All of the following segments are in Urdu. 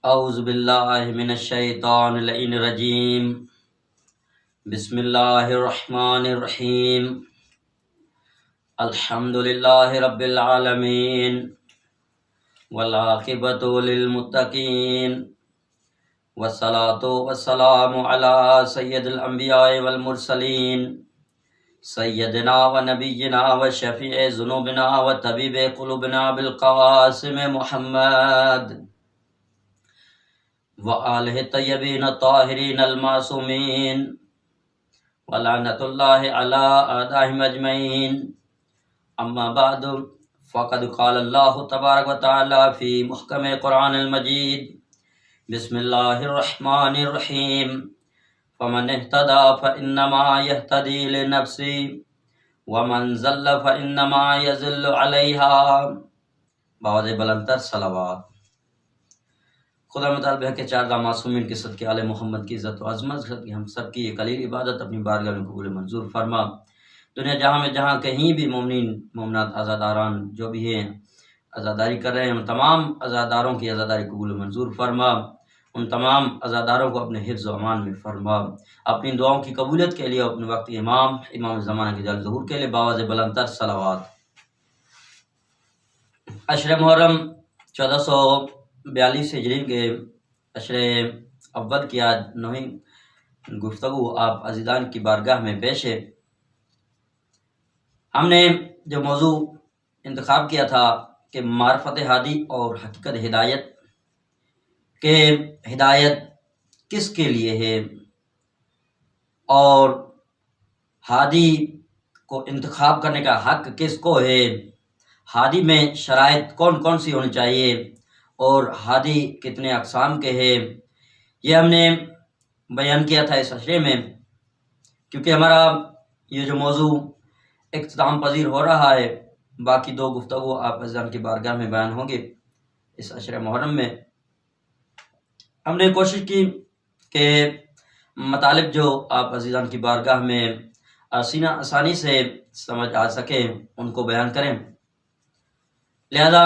اعوذ باللہ من الشیطان اللعین الرجیم بسم اللہ الرحمن الرحیم الحمد للہ رب العالمین والعاقبۃ للمتقین والصلاۃ والسلام علی سید الانبیاء والمرسلین سیدنا و نبینا و شفیع ذنوبنا و طبیب قلوبنا بالقاسم محمد وآلہ الطیبین الطاہرین المعصومین ولعنۃ اللہ علی اعدائہم اجمعین اما بعد فقد قال اللہ تبارک و تعالی فی محکم قرآن المجید بسم اللہ الرحمن الرحیم فمن اہتدی فانما یہتدی لنفسہ ومن ضل فانما یضل علیہا باوجہ بلندتر صلوات۔ خدا مطالبہ ہے کہ چاردہ معصومین کے صدقے آل محمد کی عزت و عظمت کہ ہم سب کی یہ قلیل عبادت اپنی بارگاہ میں قبول منظور فرما۔ دنیا جہاں میں جہاں کہیں بھی مومنین مومنات عزاداران جو بھی ہیں عزاداری کر رہے ہیں، ان تمام عزاداروں کی عزاداری قبول منظور فرما، ان تمام عزاداروں کو اپنے حفظ و امان میں فرما۔ اپنی دعاؤں کی قبولیت کے لیے اپنے وقت امام زمانہ کے جل ظہور کے لیے باوجہ بلندتر صلوات۔ عشر محرم 1442 ہجری کے عشر اول کی آج 9ویں گفتگو آپ عزیزان کی بارگاہ میں پیش ہے۔ ہم نے جو موضوع انتخاب کیا تھا کہ معرفت ہادی اور حقیقت ہدایت، کہ ہدایت کس کے لیے ہے اور ہادی کو انتخاب کرنے کا حق کس کو ہے، ہادی میں شرائط کون کون سی ہونی چاہیے اور ہادی کتنے اقسام کے ہیں، یہ ہم نے بیان کیا تھا اس عشرے میں۔ کیونکہ ہمارا یہ جو موضوع اختتام پذیر ہو رہا ہے، باقی 2 گفتگو آپ عزیزان کی بارگاہ میں بیان ہوں گے اس عشر محرم میں۔ ہم نے کوشش کی کہ مطالب جو آپ عزیزان کی بارگاہ میں آسانی سے سمجھ آ سکے ان کو بیان کریں، لہذا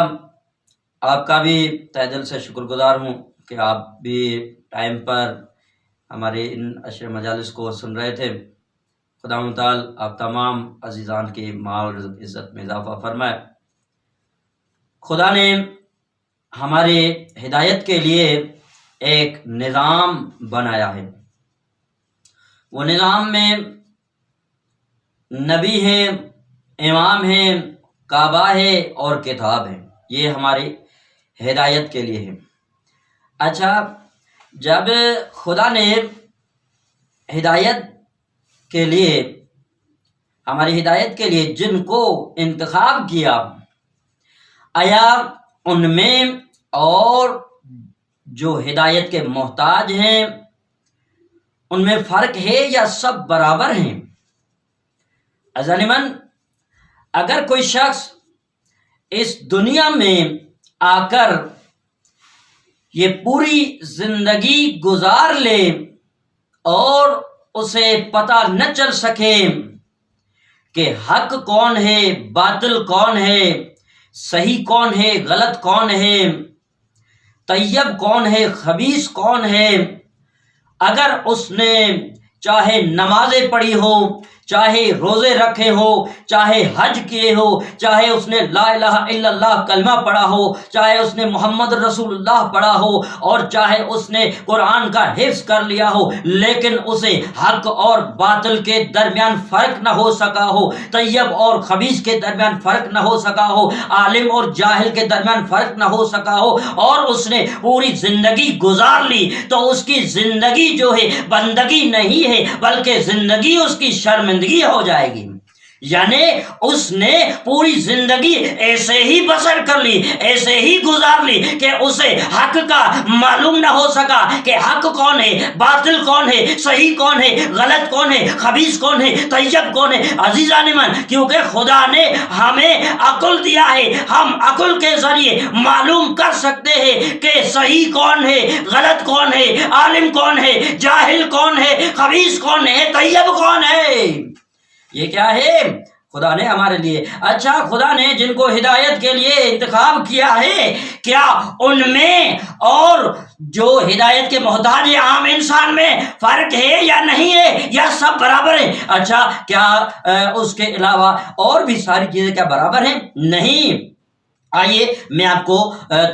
آپ کا بھی تہ دل سے شکر گزار ہوں کہ آپ بھی ٹائم پر ہمارے ان عشر مجالس کو سن رہے تھے۔ خدا متعال آپ تمام عزیزان کی مال رزق عزت میں اضافہ فرمائے۔ خدا نے ہمارے ہدایت کے لیے ایک نظام بنایا ہے، وہ نظام میں نبی ہے، امام ہے، کعبہ ہے اور کتاب ہے، یہ ہماری ہدایت کے لیے ہے۔ اچھا، جب خدا نے ہدایت کے لیے ہماری ہدایت کے لیے جن کو انتخاب کیا، آیا ان میں اور جو ہدایت کے محتاج ہیں ان میں فرق ہے یا سب برابر ہیں؟ عزیزان من، اگر کوئی شخص اس دنیا میں آ کر یہ پوری زندگی گزار لے اور اسے پتہ نہ چل سکے کہ حق کون ہے، باطل کون ہے، صحیح کون ہے، غلط کون ہے، طیب کون ہے، خبیث کون ہے، اگر اس نے چاہے نمازیں پڑھی ہو، چاہے روزے رکھے ہو، چاہے حج کیے ہو، چاہے اس نے لا الہ الا اللہ کلمہ پڑھا ہو، چاہے اس نے محمد رسول اللہ پڑھا ہو، اور چاہے اس نے قرآن کا حفظ کر لیا ہو، لیکن اسے حق اور باطل کے درمیان فرق نہ ہو سکا ہو، طیب اور خبیث کے درمیان فرق نہ ہو سکا ہو، عالم اور جاہل کے درمیان فرق نہ ہو سکا ہو، اور اس نے پوری زندگی گزار لی، تو اس کی زندگی جو ہے بندگی نہیں ہے بلکہ زندگی اس کی شرمندگی ہو جائے گی۔ یعنی اس نے پوری زندگی ایسے ہی بسر کر لی، ایسے ہی گزار لی کہ اسے حق کا معلوم نہ ہو سکا کہ حق کون ہے، باطل کون ہے، صحیح کون ہے، غلط کون ہے، خبیث کون ہے، طیب کون ہے۔ عزیزان من، کیونکہ خدا نے ہمیں عقل دیا ہے، ہم عقل کے ذریعے معلوم کر سکتے ہیں کہ صحیح کون ہے، غلط کون ہے، عالم کون ہے، جاہل کون ہے، خبیث کون ہے، طیب کون ہے۔ یہ کیا ہے؟ خدا نے ہمارے لیے. اچھا خدا نے جن کو ہدایت کے لیے انتخاب کیا ہے کیا ان میں اور جو ہدایت کے محتاج عام انسان میں فرق ہے یا نہیں ہے یا سب برابر ہیں؟ اچھا کیا اس کے علاوہ اور بھی ساری چیزیں کیا برابر ہیں؟ نہیں. آئیے میں آپ کو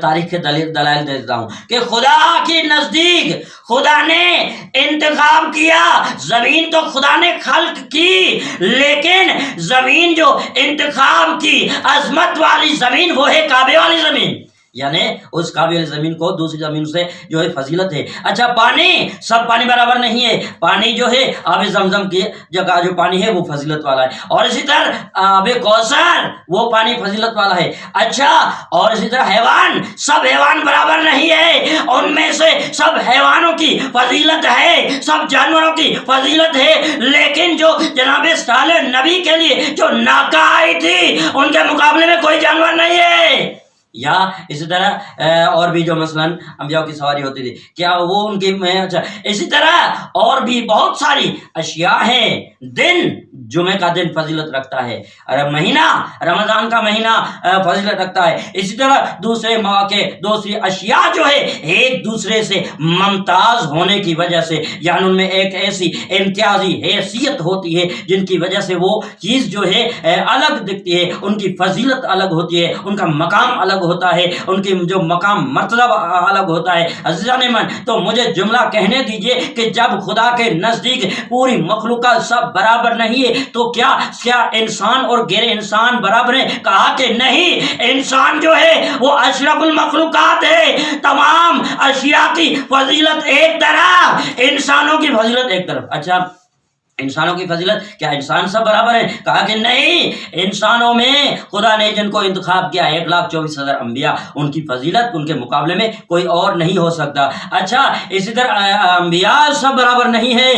تاریخ کے دلائل دیتا ہوں کہ خدا کے نزدیک خدا نے انتخاب کیا. زمین تو خدا نے خلق کی لیکن زمین جو انتخاب کی عظمت والی زمین وہ ہے کعبے والی زمین. یعنی اس کعبے والی زمین کو دوسری زمین سے جو ہے فضیلت ہے. اچھا پانی سب پانی برابر نہیں ہے. پانی جو ہے آب زمزم کی جگہ جو پانی ہے وہ فضیلت والا ہے اور اسی طرح آب کوثر وہ پانی فضیلت والا ہے. اچھا اور اسی طرح حیوان سب حیوان برابر نہیں ہے. ان میں سے سب حیوانوں کی فضیلت ہے سب جانوروں کی فضیلت ہے لیکن جو جناب صالح نبی کے لیے جو ناکہ آئی تھی ان کے مقابلے میں کوئی جانور نہیں ہے. یا اسی طرح اور بھی جو مثلا انبیاء کی سواری ہوتی تھی کیا وہ ان کی اچھا اسی طرح اور بھی بہت ساری اشیاء ہیں. دن جمعہ کا دن فضیلت رکھتا ہے اور مہینہ رمضان کا مہینہ فضیلت رکھتا ہے. اسی طرح دوسرے مواقع دوسری اشیاء جو ہے ایک دوسرے سے ممتاز ہونے کی وجہ سے یعنی ان میں ایک ایسی امتیازی حیثیت ہوتی ہے جن کی وجہ سے وہ چیز جو ہے الگ دکھتی ہے. ان کی فضیلت الگ ہوتی ہے ان کا مقام الگ ہوتا ہے ان کی جو مقام مرتبہ الگ ہوتا ہے. عزیزان من تو مجھے جملہ کہنے دیجئے کہ جب خدا کے نزدیک پوری مخلوقات سب برابر نہیں ہے تو کیا انسان اور غیر انسان برابر ہیں؟ کہا کہ نہیں. انسان جو ہے وہ اشرف المخلوقات ہے. تمام اشیاء کی فضیلت ایک طرف انسانوں کی فضیلت ایک طرف. اچھا انسانوں کی فضیلت کیا انسان سب برابر ہیں؟ کہا کہ نہیں. انسانوں میں خدا نے جن کو انتخاب کیا 1,24,000 انبیاء ان کی فضیلت ان کے مقابلے میں کوئی اور نہیں ہو سکتا. اچھا اسی طرح انبیاء سب برابر نہیں ہے.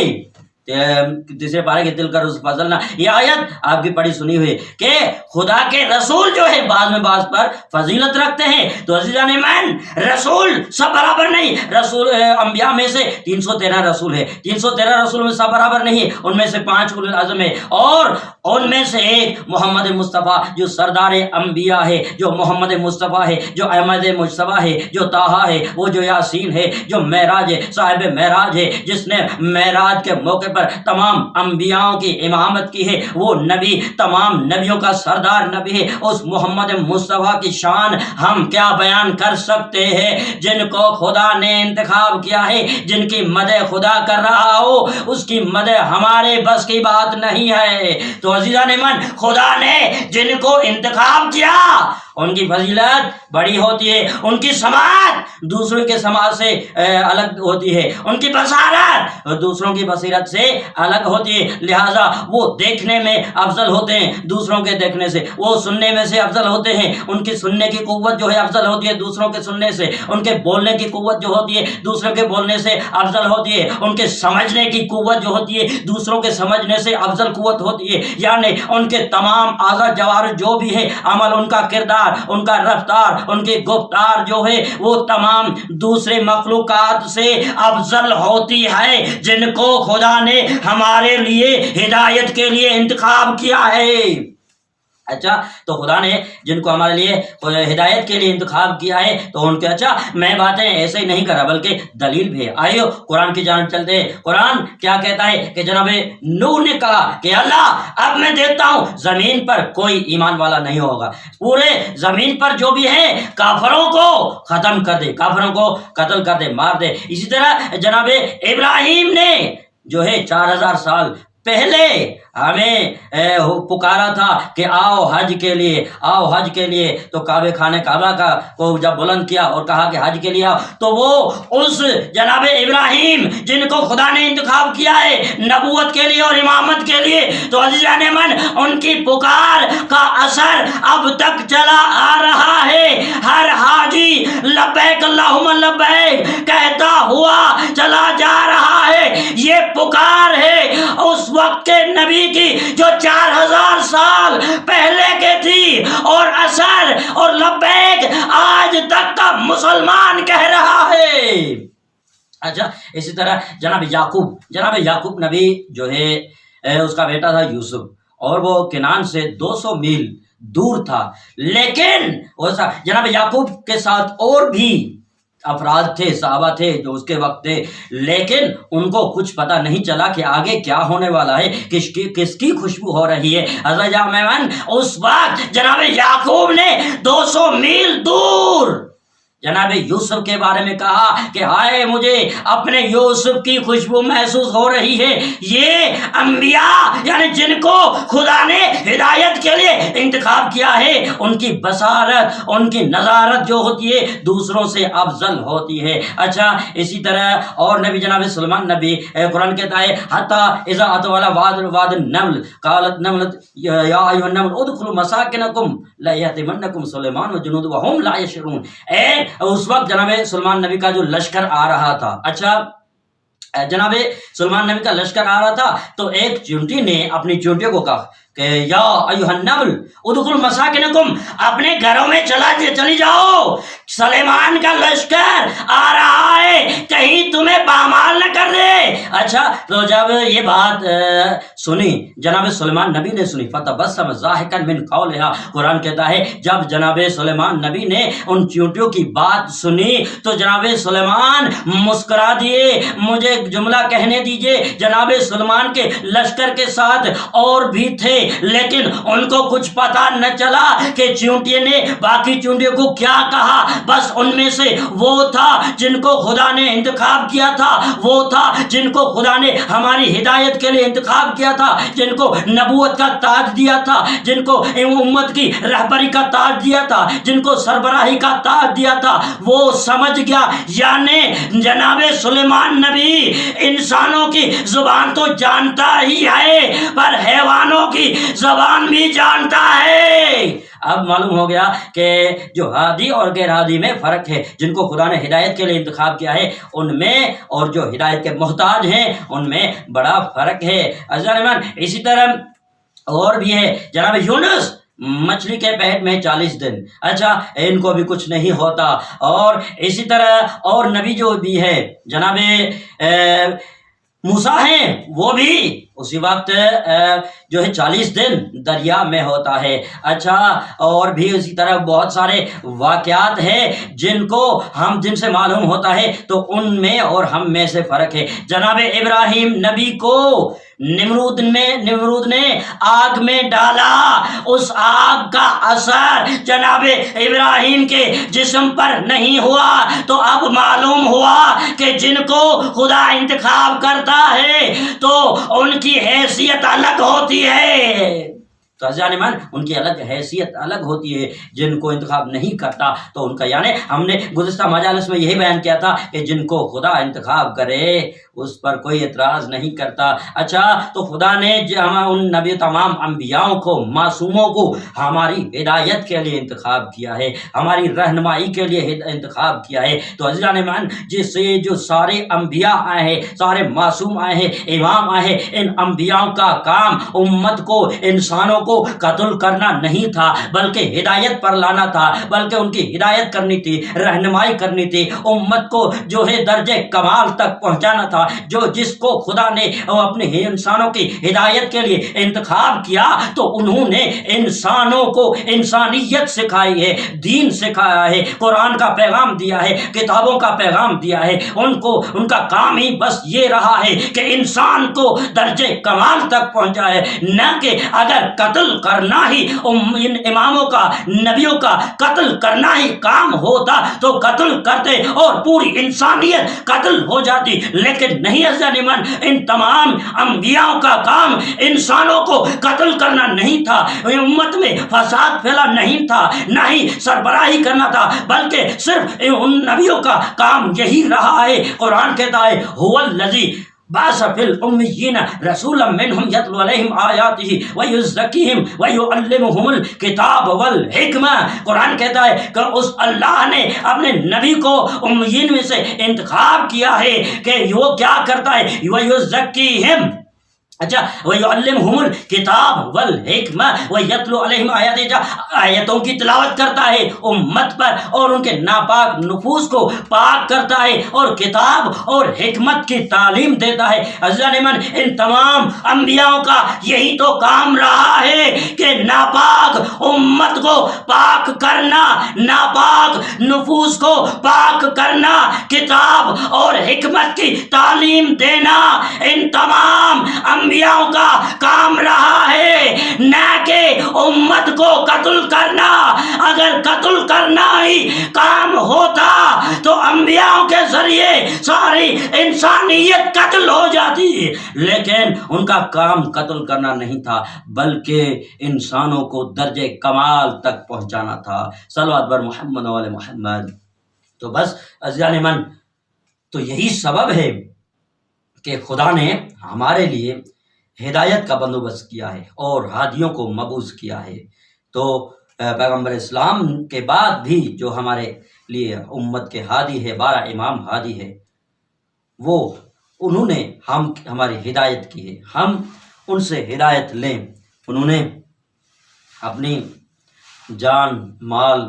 تیسرے پارے کے دل کر اس فضل نہ یہ آیت آپ کی پڑھی سنی ہوئی کہ خدا کے رسول جو ہے بعض میں بعض پر فضیلت رکھتے ہیں. تو عزیزان من رسول سب برابر نہیں. رسول انبیاء میں سے 313 رسول ہے. 313 رسول میں سب برابر نہیں. ان میں سے 5 اولو العزم ہے اور ان میں سے ایک محمد مصطفیٰ جو سردار انبیاء ہے جو محمد مصطفیٰ ہے جو احمد مجتبیٰ ہے جو طٰہٰ ہے وہ جو یاسین ہے جو معراج ہے صاحب معراج ہے جس نے معراج کے موقع پر تمام انبیاءوں کی امامت کی ہے. وہ نبی تمام نبیوں کا سردار نبی ہے. اس محمد مصطفیٰ کی شان ہم کیا بیان کر سکتے ہیں. جن کو خدا نے انتخاب کیا ہے جن کی مدح خدا کر رہا ہو اس کی مدح ہمارے بس کی بات نہیں ہے. تو عزیزان من خدا نے جن کو انتخاب کیا ان کی فضیلت بڑی ہوتی ہے. ان کی سماعت دوسروں کے سماعت سے الگ ہوتی ہے. ان کی بصارت دوسروں کی بصیرت سے الگ ہوتی ہے. لہٰذا وہ دیکھنے میں افضل ہوتے ہیں دوسروں کے دیکھنے سے. وہ سننے میں سے افضل ہوتے ہیں. ان کی سننے کی قوت جو ہے افضل ہوتی ہے دوسروں کے سننے سے. ان کے بولنے کی قوت جو ہوتی ہے دوسروں کے بولنے سے افضل ہوتی ہے. ان کے سمجھنے کی قوت جو ہوتی ہے دوسروں کے سمجھنے سے افضل قوت ہوتی ہے. یعنی ان کے تمام اعضاء جوارح جو بھی ہے عمل ان کا کردار ان کا رفتار ان کی گفتار جو ہے وہ تمام دوسرے مخلوقات سے افضل ہوتی ہے جن کو خدا نے ہمارے لیے ہدایت کے لیے انتخاب کیا ہے. اچھا تو خدا نے جن کو ہمارے لیے ہدایت کے لیے انتخاب کیا ہے تو ان کے اچھا میں باتیں ایسے ہی نہیں کرا بلکہ دلیل بھی ہے. آئیے قرآن کی جانب چلتے ہیں. قرآن کیا کہتا ہے کہ جناب نوح نے کہا کہ اللہ اب میں دیکھتا ہوں زمین پر کوئی ایمان والا نہیں ہوگا. پورے زمین پر جو بھی ہے کافروں کو ختم کر دے کافروں کو قتل کر دے مار دے. اسی طرح جناب ابراہیم نے جو ہے 4000 سال پہلے ہمیں پکارا تھا کہ آؤ حج کے لیے آؤ حج کے لیے. تو کعبہ خانہ کعبہ کا کو جب بلند کیا اور کہا کہ حج کے لیے آؤ تو وہ اس جناب ابراہیم جن کو خدا نے انتخاب کیا ہے نبوت کے لیے اور امامت کے لیے تو عزیزان من ان کی پکار کا اثر اب تک چلا آ رہا ہے. ہر حاجی لبیک اللہم لبیک کہتا ہوا چلا جا رہا ہے. یہ پکار ہے اس وقت کے نبی کی جو 4000 سال پہلے کے تھی اور اثر اور لبیک آج تک کا مسلمان کہہ رہا ہے. اچھا اسی طرح جناب یعقوب نبی جو ہے اس کا بیٹا تھا یوسف اور وہ کنان سے 200 میل دور تھا، لیکن جناب یعقوب کے ساتھ اور بھی افراد تھے، صحابہ تھے جو اس کے وقت تھے، لیکن ان کو کچھ پتہ نہیں چلا کہ آگے کیا ہونے والا ہے، کس کی خوشبو ہو رہی ہے۔ حضرت جامعن اس وقت جناب یعقوب نے 200 میل دور جناب یوسف کے بارے میں کہا کہ ہائے مجھے اپنے یوسف کی خوشبو محسوس ہو رہی ہے۔ یہ انبیاء یعنی جن کو خدا نے ہدایت کے لیے انتخاب کیا ہے، ان کی بصارت، ان کی نظارت جو ہوتی ہے دوسروں سے افضل ہوتی ہے۔ اچھا، اسی طرح اور نبی جناب سلیمان نبی، قرآن کہتا ہے حتی اذا اتوا واد النمل قالت نملۃ یا ایھا النمل ادخلوا مساکنکم لا یأتمنکم سلیمان وجنود وهم لا یشعرون۔ اس وقت جناب سلیمان نبی کا جو لشکر آ رہا تھا، اچھا جناب سلیمان نبی کا لشکر آ رہا تھا تو ایک چونٹی نے اپنی چونٹیوں کو کہا کہ یا ایھا النمل ادخلوا مساکنکم، اپنے گھروں میں چلی جاؤ، سلیمان کا لشکر آ رہا ہے، کہیں تمہیں پامال نہ کر دے۔ اچھا، تو جب یہ بات سنی جناب سلیمان نبی نے سنی، فتبسم ضاحکا من قولها، قرآن کہتا ہے جب جناب سلیمان نبی نے ان چونٹیوں کی بات سنی تو جناب سلیمان مسکرا دیے۔ مجھے جملہ کہنے دیجئے، جناب سلیمان کے لشکر کے ساتھ اور بھی تھے، لیکن ان کو کچھ پتا نہ چلا کہ چونٹیوں نے باقی چونٹیوں کو کیا کہا، بس ان میں سے وہ تھا جن کو خدا نے انتخاب کیا تھا، وہ تھا جن کو خدا نے ہماری ہدایت کے لیے انتخاب کیا تھا، جن کو نبوت کا تاج دیا تھا، جن کو امت کی رہبری کا تاج دیا تھا، جن کو سربراہی کا تاج دیا تھا۔ وہ سمجھ گیا، یعنی جناب سلیمان نبی انسانوں کی زبان تو جانتا ہی ہے پر حیوانوں کی زبان بھی جانتا ہے۔ اب معلوم ہو گیا کہ جو ہادی اور غیر ہادی میں فرق ہے، جن کو خدا نے ہدایت کے لیے انتخاب کیا ہے ان میں اور جو ہدایت کے محتاج ہیں ان میں بڑا فرق ہے۔ اسی طرح اور بھی ہے، جناب یونس مچھلی کے پیٹ میں 40 دن، اچھا ان کو بھی کچھ نہیں ہوتا۔ اور اسی طرح اور نبی جو بھی ہے جناب موسیٰ ہیں، وہ بھی اسی وقت جو ہے 40 دن دریا میں ہوتا ہے۔ اچھا، اور بھی اسی طرح بہت سارے واقعات ہیں جن سے معلوم ہوتا ہے تو ان میں اور ہم میں سے فرق ہے۔ جناب ابراہیم نبی کو نمرود نے آگ میں ڈالا، اس آگ کا اثر جناب ابراہیم کے جسم پر نہیں ہوا، تو اب معلوم ہوا کہ جن کو خدا انتخاب کرتا ہے تو ان کی حیثیت الگ ہوتی ہے۔ تو ان کی الگ حیثیت الگ ہوتی ہے، جن کو انتخاب نہیں کرتا تو ان کا، یعنی ہم نے گزشتہ مجالس میں یہی بیان کیا تھا کہ جن کو خدا انتخاب کرے اس پر کوئی اعتراض نہیں کرتا۔ اچھا، تو خدا نے ان نبی تمام انبیاءوں کو، معصوموں کو ہماری ہدایت کے لیے انتخاب کیا ہے، ہماری رہنمائی کے لیے انتخاب کیا ہے۔ تو عزیزان ایمان، جس سے جو سارے انبیاء آئے ہیں، سارے معصوم آئے ہیں، امام آئے ہیں، ان انبیاءوں کا کام امت کو، انسانوں کو قتل کرنا نہیں تھا بلکہ ہدایت پر لانا تھا، بلکہ ان کی ہدایت کرنی تھی، رہنمائی کرنی تھی، امت کو جو ہے درجے کمال تک پہنچانا تھا۔ جس کو خدا نے اپنے انسانوں کی ہدایت کے لیے انتخاب کیا تو انہوں نے انسانوں کو انسانیت سکھائی ہے، دین سکھایا ہے، قرآن کا پیغام دیا ہے، کتابوں کا پیغام دیا ہے۔ ان کا کام ہی بس یہ رہا ہے کہ انسان کو درجے کمال تک پہنچائے، نہ کہ اگر قتل کرنا ہی ان اماموں کا، نبیوں کا قتل کرنا ہی کام ہوتا تو قتل کرتے اور پوری انسانیت قتل ہو جاتی، لیکن نہیں عزیزان، ان تمام انبیاء کا کام انسانوں کو قتل کرنا نہیں تھا، امت میں فساد پھیلا نہیں تھا، نہ ہی سربراہی کرنا تھا، بلکہ صرف ان نبیوں کا کام یہی رہا ہے۔ قرآن کہتا ہے هو الذی بعث فی الامیین رسولا منہم یتلو علیہم آیاتہ ویزکیہم ویعلمہم الکتاب والحکمہ۔ قرآن کہتا ہے کہ اس اللہ نے اپنے نبی کو امیین میں سے انتخاب کیا ہے کہ وہ کیا کرتا ہے، ویزکیہم، اچھا وَيُعَلِّمُهُمُ الْكِتَابَ وَالْحِکْمَةَ وَيَتْلُو عَلَیہم آیاتہ، آیتوں کی تلاوت کرتا ہے امت پر اور ان کے ناپاک نفوس کو پاک کرتا ہے اور کتاب اور حکمت کی تعلیم دیتا ہے۔ عزیزان من، ان تمام انبیاءوں کا یہی تو کام رہا ہے کہ ناپاک امت کو پاک کرنا، ناپاک نفوس کو پاک کرنا، کتاب اور حکمت کی تعلیم دینا، ان تمام انبیاءوں کا کام رہا ہے، نہ کہ امت کو قتل کرنا۔ اگر قتل کرنا ہی کام ہوتا تو انبیاءوں کے ذریعے ساری انسانیت قتل ہو جاتی، لیکن ان کا کام قتل کرنا نہیں تھا بلکہ انسانوں کو درجے کمال تک پہنچانا تھا۔ صلوات بر محمد و آل محمد۔ تو بس عزیزان من، تو یہی سبب ہے کہ خدا نے ہمارے لیے ہدایت کا بندوبست کیا ہے اور ہادیوں کو مبعوث کیا ہے۔ تو پیغمبر اسلام کے بعد بھی جو ہمارے لیے امت کے ہادی ہے، 12 امام ہادی ہے، وہ انہوں نے ہماری ہدایت کی ہے، ہم ان سے ہدایت لیں۔ انہوں نے اپنی جان، مال،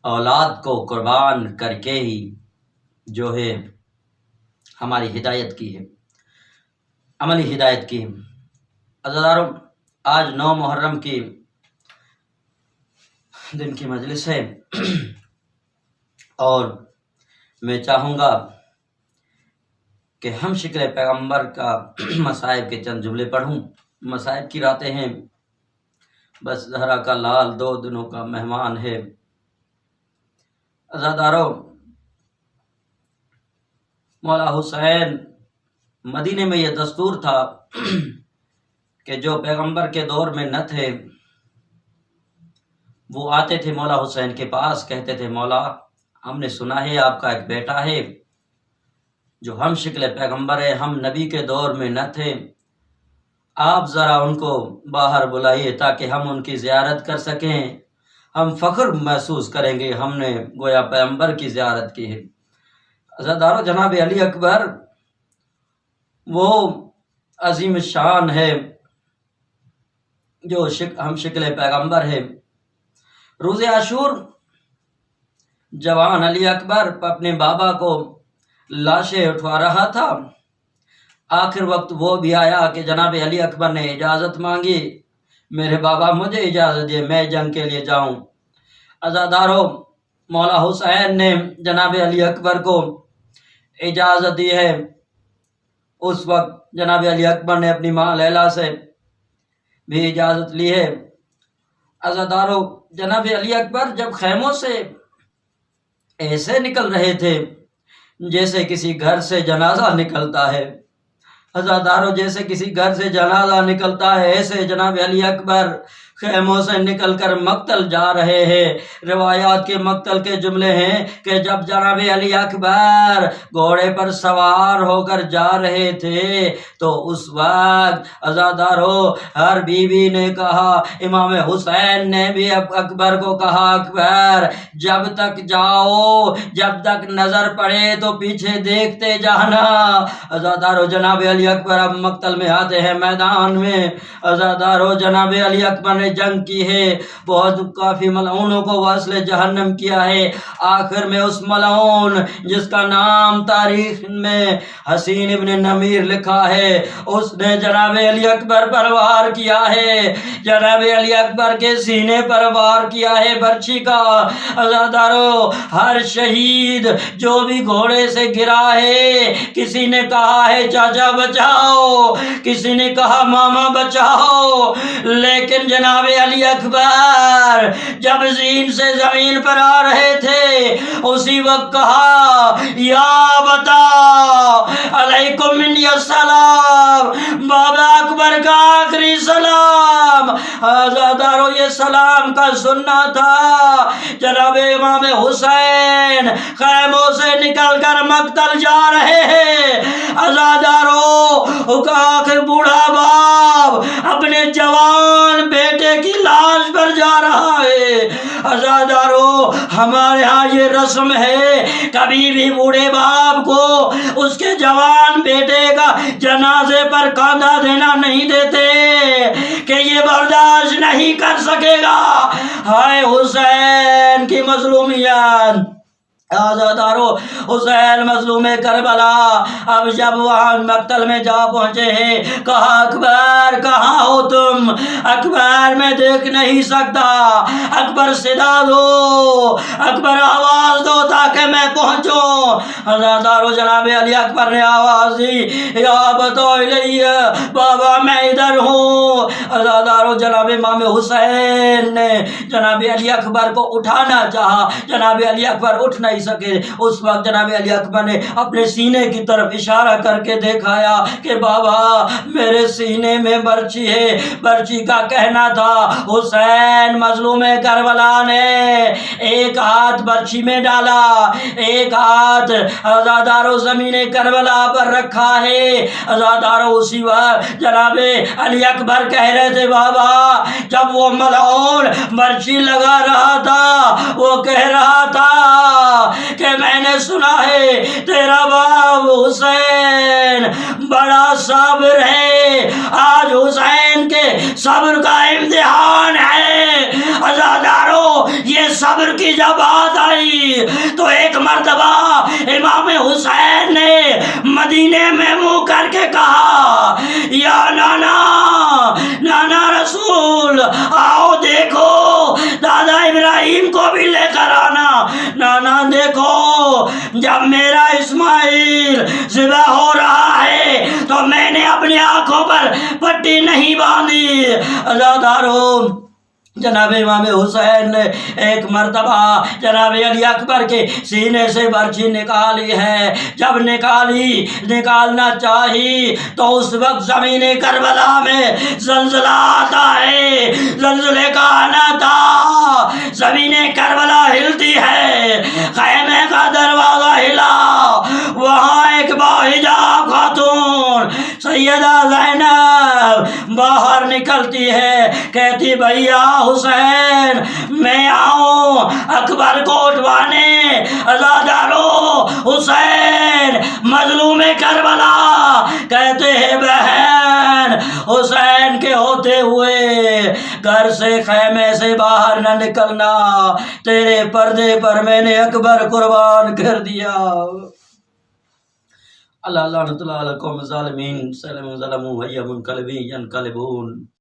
اولاد کو قربان کر کے ہی جو ہے ہماری ہدایت کی ہے، عملی ہدایت کی۔ عزیزارو، آج 9 محرم کی دن کی مجلس ہے اور میں چاہوں گا کہ ہم شکل پیغمبر کا مصائب کے چند جملے پڑھوں۔ مصائب کی راتیں ہیں، بس زہرا کا لال 2 دنوں کا مہمان ہے۔ عزیزارو، مولا حسین، مدینے میں یہ دستور تھا کہ جو پیغمبر کے دور میں نہ تھے وہ آتے تھے مولا حسین کے پاس، کہتے تھے مولا ہم نے سنا ہے آپ کا ایک بیٹا ہے جو ہم شکل پیغمبر ہے، ہم نبی کے دور میں نہ تھے، آپ ذرا ان کو باہر بلائیے تاکہ ہم ان کی زیارت کر سکیں، ہم فخر محسوس کریں گے ہم نے گویا پیغمبر کی زیارت کی ہے۔ عزیزارو، جناب علی اکبر وہ عظیم شان ہے جو ہم شکل پیغمبر ہے۔ روز عاشور جوان علی اکبر اپنے بابا کو لاشیں اٹھوا رہا تھا، آخر وقت وہ بھی آیا کہ جناب علی اکبر نے اجازت مانگی، میرے بابا مجھے اجازت دیے میں جنگ کے لیے جاؤں۔ عزیزارو، مولا حسین نے جناب علی اکبر کو اجازت دی ہے۔ اس وقت جناب علی اکبر نے اپنی ماں لیلا سے بھی اجازت لی ہے۔ عزیزارو، جناب علی اکبر جب خیموں سے ایسے نکل رہے تھے جیسے کسی گھر سے جنازہ نکلتا ہے، عزیزارو جیسے کسی گھر سے جنازہ نکلتا ہے، ایسے جناب علی اکبر خیموں سے نکل کر مقتل جا رہے ہیں۔ روایات کے مقتل کے جملے ہیں کہ جب جناب علی اکبر گھوڑے پر سوار ہو کر جا رہے تھے تو اس وقت عزیزارو ہر بیوی نے کہا، امام حسین نے بھی اکبر کو کہا، اکبر جب تک جاؤ، جب تک نظر پڑے تو پیچھے دیکھتے جانا۔ عزیزارو جناب علی اکبر اب مقتل میں آتے ہیں میدان میں۔ عزیزارو جناب علی اکبر نے جنگ کی ہے، بہت کافی ملعونوں کو وصل جہنم کیا ہے، آخر میں اس ملعون جس کا نام تاریخ میں حسین ابن نمیر لکھا ہے، اس نے جناب علی اکبر پر وار کیا ہے، جناب علی اکبر کے سینے پر وار کیا ہے برچھی کا۔ عزیزارو ہر شہید جو بھی گھوڑے سے گرا ہے، کسی نے کہا ہے چاچا بچاؤ، کسی نے کہا ماما بچاؤ، لیکن جناب علی اکبر جب زین سے زمین پر آ رہے تھے اسی وقت کہا، یا بتا علیکم منی السلام، بابا اکبر کا آخری سلام، آزادارو یہ سلام کا سننا تھا۔ جناب امام حسین خیموں سے نکل کر مقتل جا رہے ہیں۔ آزادارو کا بوڑھا باپ اپنے جوان بیٹے کی لاش پر جا رہا ہے۔ آزادارو ہمارے ہاں یہ رسم ہے، کبھی بھی بوڑھے باپ کو اس کے جوان بیٹے کا جنازے پر کاندھا دینا نہیں دیتے کہ یہ برداشت نہیں کر سکے گا۔ ہائے حسین کی مظلومیت۔ آزادارو حسین مظلوم کربلا اب جب وہاں مقتل میں جا پہنچے ہیں، کہا اکبر کہاں ہو تم؟ اکبر میں دیکھ نہیں سکتا، اکبر صدا دو، اکبر آواز دو تاکہ میں پہنچوں۔ آزادارو جناب علی اکبر نے آواز دی، یا بتو الیہ، بابا میں ادھر ہوں۔ آزادارو جناب امام حسین نے جناب علی اکبر کو اٹھانا چاہا، جناب علی اکبر اٹھ نہیں سکے۔ اس وقت جناب علی اکبر نے اپنے سینے کی طرف اشارہ کر کے دکھایا کہ بابا میرے سینے میں برچی ہے۔ برچی کا کہنا تھا حسین مظلوم کربلا نے ایک ہاتھ برچی میں ڈالا، ایک ہاتھ آزادارو زمین کربلا پر رکھا ہے۔ آزادارو اسی وقت جناب علی اکبر کہہ رہے تھے بابا جب وہ ملعون برچی لگا رہا تھا وہ کہہ رہا تھا کہ میں نے سنا ہے تیرا باپ حسین بڑا صابر ہے، آج حسین کے صبر کا امتحان ہے۔ آزادارو یہ صبر کی جب بات آئی تو ایک مرتبہ امام حسین نے مدینے میں منہ کر کے کہا، یا نانا نانا رسول آؤ دیکھو دادا ابراہیم کو بھی لے کر آنا۔ نانا دیکھو جب میرا اسماعیل ذبح ہو رہا ہے تو میں نے اپنی آنکھوں پر پٹی نہیں باندھی۔ آزادارو جناب امام حسین نے ایک مرتبہ جناب علی اکبر کے سینے سے برچی نکالی ہے، جب نکالنا چاہی تو اس وقت زمین کربلا میں زلزلہ آتا ہے، زلزلے کا آنا تھا، زمین کربلا ہلتی ہے، خیمے کا دروازہ ہلا، وہاں ایک باحجاب خاتون سیدہ زینب باہر نکلتی ہے، کہتی بھیا حسین میں آؤں اکبر کو اٹھوانے۔ آزادارو حسین مظلوم کربلا کہتے ہیں بہن حسین کے ہوتے ہوئے گھر سے خیمے سے باہر نہ نکلنا، تیرے پردے پر میں نے اکبر قربان کر دیا۔ اللہ لعنت اللہ علیکم ظالمین سلم ظلموا وہی منقلبین ینقلبون۔